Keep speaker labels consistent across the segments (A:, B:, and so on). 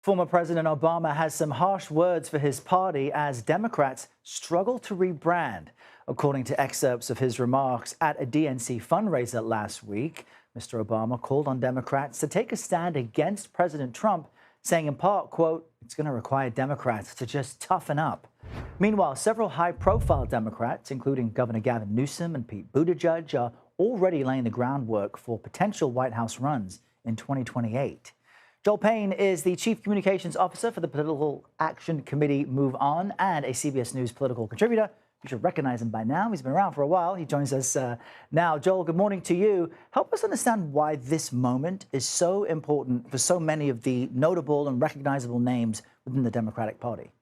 A: Former President Obama has some harsh words for his party as Democrats struggle to rebrand. According to excerpts of his remarks at a DNC fundraiser last week, Mr. Obama called on Democrats to take a stand against President Trump, saying in part, quote, "It's going to require Democrats to just toughen up." Meanwhile, several high-profile Democrats, including Governor Gavin Newsom and Pete Buttigieg, are already laying the groundwork for potential White House runs in 2028. Joel Payne is the Chief Communications Officer for the Political Action Committee MoveOn and a CBS News political contributor. You should recognize him by now. He's been around for a while. He joins us now. Joel, good morning to you. Help us understand why this moment is so important for so many of the notable and recognizable names within the Democratic Party.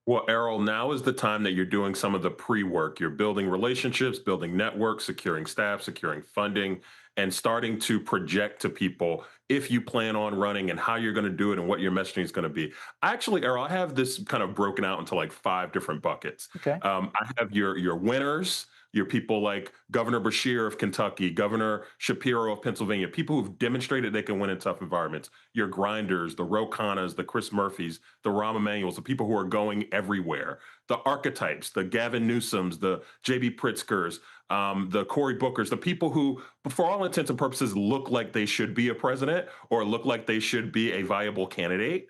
B: Well, Errol, now is the time that you're doing some of the pre-work. You're building relationships, building networks, securing staff, securing funding, and starting to project to people if you plan on running and how you're going to do it and what your messaging is going to be. Actually, Errol, I have this kind of broken out into like five different buckets.
A: Okay.
B: I have your winners, your people like Governor Beshear of Kentucky, Governor Shapiro of Pennsylvania, people who've demonstrated they can win in tough environments. Your grinders, the Ro Khannas, the Chris Murphys, the Rahm Emanuels, the people who are going everywhere. The archetypes, the Gavin Newsoms, the J.B. Pritzkers, the Cory Bookers, the people who, for all intents and purposes, look like they should be a president or look like they should be a viable candidate.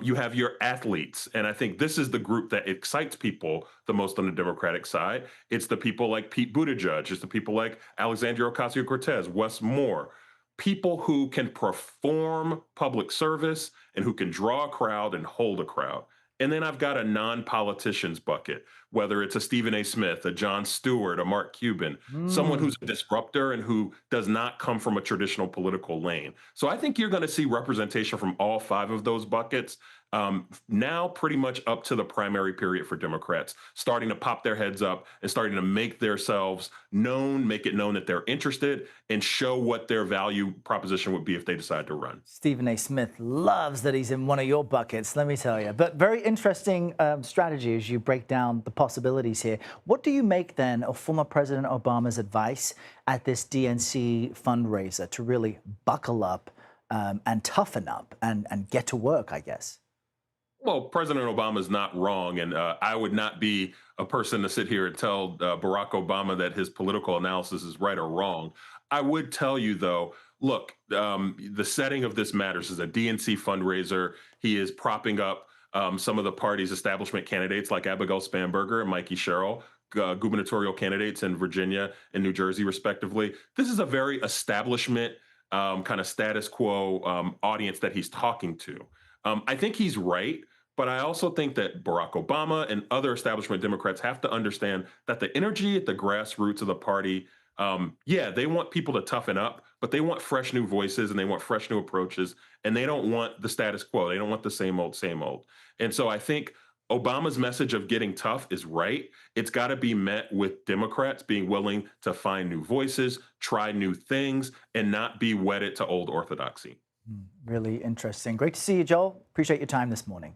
B: You have your athletes, and I think this is the group that excites people the most on the Democratic side. It's the people like Pete Buttigieg, it's the people like Alexandria Ocasio-Cortez, Wes Moore, people who can perform public service and who can draw a crowd and hold a crowd. And then I've got a non-politicians bucket, whether it's a Stephen A. Smith, a Jon Stewart, a Mark Cuban, someone
A: Mm.
B: who's a disruptor and who does not come from a traditional political lane. So I think you're going to see representation from all five of those buckets now pretty much up to the primary period for Democrats, starting to pop their heads up and starting to make themselves known, make it known that they're interested, and show what their value proposition would be if they decide to run.
A: Stephen A. Smith loves that he's in one of your buckets, let me tell you. But very interesting strategy as you break down the possibilities here. What do you make then of former President Obama's advice at this DNC fundraiser to really buckle up and toughen up and get to work, I guess?
B: Well, President Obama is not wrong, and I would not be a person to sit here and tell Barack Obama that his political analysis is right or wrong. I would tell you, though, look, the setting of this matters. Is a DNC fundraiser. He is propping up some of the party's establishment candidates like Abigail Spanberger and Mikey Sherrill, gubernatorial candidates in Virginia and New Jersey, respectively. This is a very establishment kind of status quo audience that he's talking to. I think he's right. But I also think that Barack Obama and other establishment Democrats have to understand that the energy at the grassroots of the party, yeah, they want people to toughen up, but they want fresh new voices and they want fresh new approaches, and they don't want the status quo. They don't want the same old, same old. And so I think Obama's message of getting tough is right. It's got to be met with Democrats being willing to find new voices, try new things, and not be wedded to old orthodoxy.
A: Really interesting. Great to see you, Joel. Appreciate your time this morning.